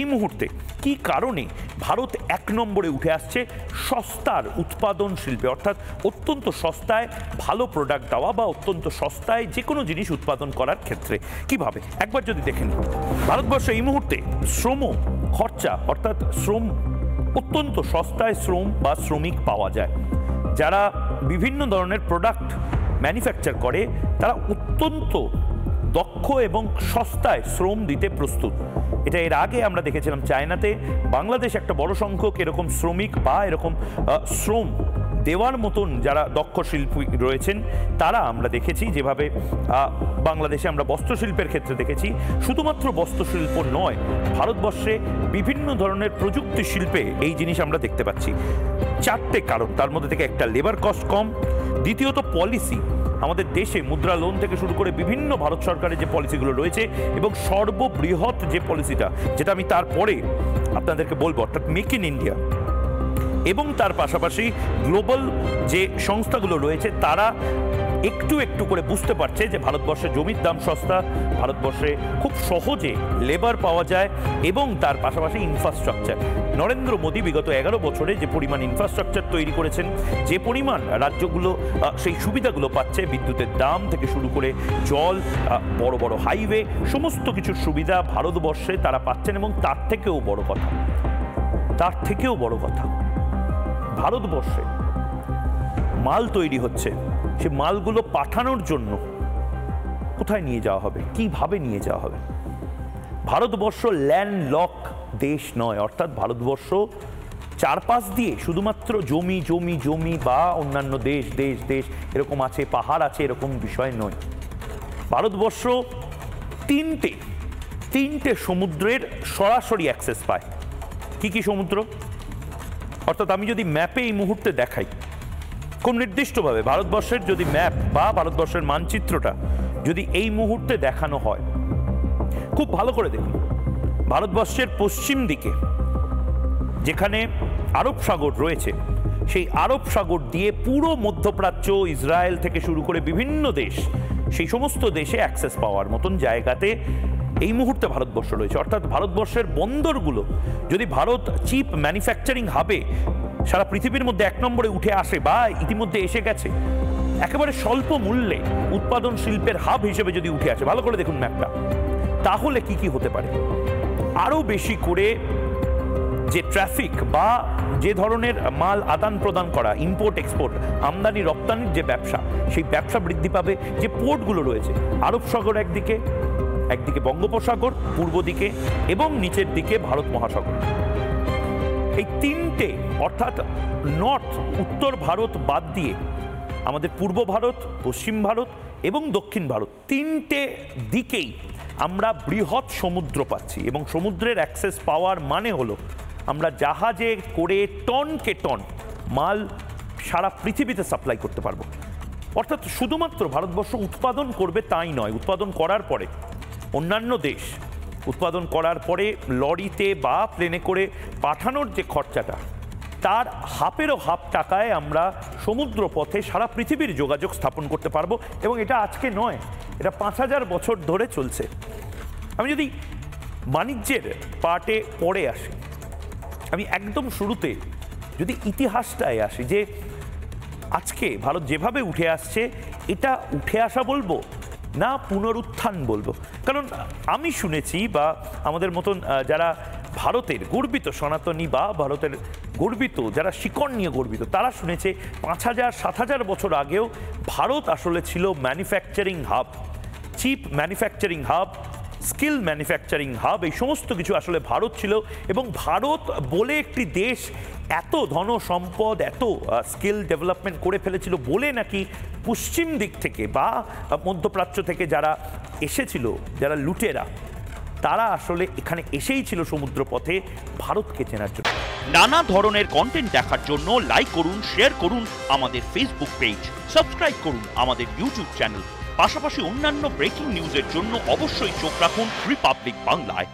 এই মুহূর্তে কি কারণে ভারত এক নম্বরে উঠে আসছে সস্তার উৎপাদন শিল্পে, অর্থাৎ অত্যন্ত সস্তায় ভালো প্রোডাক্ট দেওয়া বা অত্যন্ত সস্তায় যে কোনো জিনিস উৎপাদন করার ক্ষেত্রে কিভাবে একবার যদি দেখেন, ভারতবর্ষে এই মুহূর্তে শ্রম খরচা অর্থাৎ শ্রম অত্যন্ত সস্তায় শ্রম বা শ্রমিক পাওয়া যায়। যারা বিভিন্ন ধরনের প্রোডাক্ট ম্যানুফ্যাকচার করে তারা অত্যন্ত দক্ষ এবং সস্তায় শ্রম দিতে প্রস্তুত। এটা এর আগে আমরা দেখেছিলাম চায়নাতে, বাংলাদেশ একটা বড় সংখ্যক এরকম শ্রমিক বা এরকম শ্রম দেওয়ার মতন যারা দক্ষ শিল্পী রয়েছেন তারা আমরা দেখেছি। যেভাবে বাংলাদেশে আমরা বস্ত্রশিল্পের ক্ষেত্রে দেখেছি, শুধুমাত্র বস্ত্রশিল্প নয়, ভারতবর্ষে বিভিন্ন ধরনের প্রযুক্তি শিল্পে এই জিনিস আমরা দেখতে পাচ্ছি। চারটে কারণ, তার মধ্যে থেকে একটা লেবার কস্ট কম, দ্বিতীয়ত পলিসি, আমাদের দেশে মুদ্রা লোন থেকে শুরু করে বিভিন্ন ভারত সরকারের যে পলিসিগুলো রয়েছে এবং সর্ববৃহৎ যে পলিসিটা যেটা আমি তারপরে আপনাদেরকে বলবো, অর্থাৎ মেক ইন ইন্ডিয়া, এবং তার পাশাপাশি গ্লোবাল যে সংস্থাগুলো রয়েছে তারা একটু একটু করে বুঝতে পারছে যে ভারতবর্ষে জমির দাম সস্তা, ভারতবর্ষে খুব সহজে লেবার পাওয়া যায় এবং তার পাশাপাশি ইনফ্রাস্ট্রাকচার। নরেন্দ্র মোদী বিগত 11 বছরে যে পরিমাণ ইনফ্রাস্ট্রাকচার তৈরি করেছেন, যে পরিমাণ রাজ্যগুলো সেই সুবিধাগুলো পাচ্ছে, বিদ্যুতের দাম থেকে শুরু করে জল, বড় বড় হাইওয়ে, সমস্ত কিছুর সুবিধা ভারতবর্ষে তারা পাচ্ছেন। এবং তার থেকেও বড় কথা ভারতবর্ষে মাল তৈরি হচ্ছে, সে মালগুলো পাঠানোর জন্য কোথায় নিয়ে যাওয়া হবে, কিভাবে নিয়ে যাওয়া হবে। ভারতবর্ষ ল্যান্ডলক দেশ নয়, অর্থাৎ ভারতবর্ষ চারপাশ দিয়ে শুধুমাত্র জমি জমি জমি বা অন্যান্য দেশ দেশ দেশ এরকম আছে, পাহাড় আছে, এরকম বিষয় নয়। ভারতবর্ষ তিনটে সমুদ্রের সরাসরি অ্যাক্সেস পায়। কি কি সমুদ্র? অর্থাৎ আমি যদি ম্যাপে এই মুহূর্তে দেখাই কোন নির্দিষ্টভাবে ভারতবর্ষের যদি ম্যাপ বা ভারতবর্ষের মানচিত্রটা যদি এই মুহূর্তে দেখানো হয়, খুব ভালো করে দেখুন, ভারতবর্ষের পশ্চিম দিকে যেখানে আরব সাগর রয়েছে, সেই আরব সাগর দিয়ে পুরো মধ্যপ্রাচ্য, ইসরায়েল থেকে শুরু করে বিভিন্ন দেশ, সেই সমস্ত দেশে অ্যাক্সেস পাওয়ার মতন জায়গাতে এই মুহূর্তে ভারতবর্ষ রয়েছে। অর্থাৎ ভারতবর্ষের বন্দরগুলো যদি ভারত চিপ ম্যানুফ্যাকচারিং হাবে সারা পৃথিবীর মধ্যে এক নম্বরে উঠে আসে বা ইতিমধ্যে এসে গেছে, একেবারে স্বল্প মূল্যে উৎপাদন শিল্পের হাব হিসেবে যদি উঠে আসে, ভালো করে দেখুন ম্যাপটা, তাহলে কি কি হতে পারে। আরো বেশি করে যে ট্রাফিক বা যে ধরনের মাল আদান প্রদান করা, ইম্পোর্ট এক্সপোর্ট, আমদানি রপ্তানির যে ব্যবসা, সেই ব্যবসা বৃদ্ধি পাবে। যে পোর্টগুলো রয়েছে, আরব সাগর একদিকে বঙ্গোপসাগর পূর্ব দিকে এবং নিচের দিকে ভারত মহাসাগর, এই তিনটে, অর্থাৎ নর্থ উত্তর ভারত বাদ দিয়ে আমাদের পূর্ব ভারত, পশ্চিম ভারত এবং দক্ষিণ ভারত, তিনটে দিকেই আমরা বৃহৎ সমুদ্র পাচ্ছি। এবং সমুদ্রের অ্যাক্সেস পাওয়ার মানে হলো আমরা জাহাজে করে টনকে টন মাল সারা পৃথিবীতে সাপ্লাই করতে পারবো। অর্থাৎ শুধুমাত্র ভারতবর্ষ উৎপাদন করবে তাই নয়, উৎপাদন করার পরে অন্যান্য দেশ উৎপাদন করার পরে লরিতে বা প্লেনে করে পাঠানোর যে খরচাটা, তার হাফেরও হাফ টাকায় আমরা সমুদ্র পথে সারা পৃথিবীর যোগাযোগ স্থাপন করতে পারবো। এবং এটা আজকে নয়, এটা 5000 বছর ধরে চলছে। আমি যদি বাণিজ্যের পার্টে পড়ে আসি, আমি একদম শুরুতে যদি ইতিহাসটায় আসি, যে আজকে ভারত যেভাবে উঠে আসছে, এটা উঠে আসা বলবো না পুনরুত্থান বলবো। কারণ আমি শুনেছি, বা আমাদের মতন যারা ভারতের গর্বিত সনাতনী বা ভারতের গর্বিত যারা শিকড় নিয়ে গর্বিত, তারা শুনেছে 5000-7000 বছর আগেও ভারত আসলে ছিল manufacturing hub, chip manufacturing hub, skill manufacturing hub, এই সমস্ত কিছু আসলে ভারত ছিল। এবং ভারত বলে একটি দেশ এত ধন সম্পদ, এত স্কিল ডেভেলপমেন্ট করে ফেলেছিল বলে নাকি পশ্চিম দিক থেকে বা মধ্যপ্রাচ্য থেকে যারা এসেছিল, যারা লুটেরা, তারা আসলে এখানে এসেই ছিল সমুদ্রপথে ভারতকে চেনার জন্য। নানা ধরনের কন্টেন্ট দেখার জন্য লাইক করুন, শেয়ার করুন আমাদের ফেসবুক পেজ, সাবস্ক্রাইব করুন আমাদের ইউটিউব চ্যানেল। পাশাপাশি অন্যান্য ব্রেকিং নিউজের জন্য অবশ্যই চোখ রাখুন রিপাবলিক বাংলায়।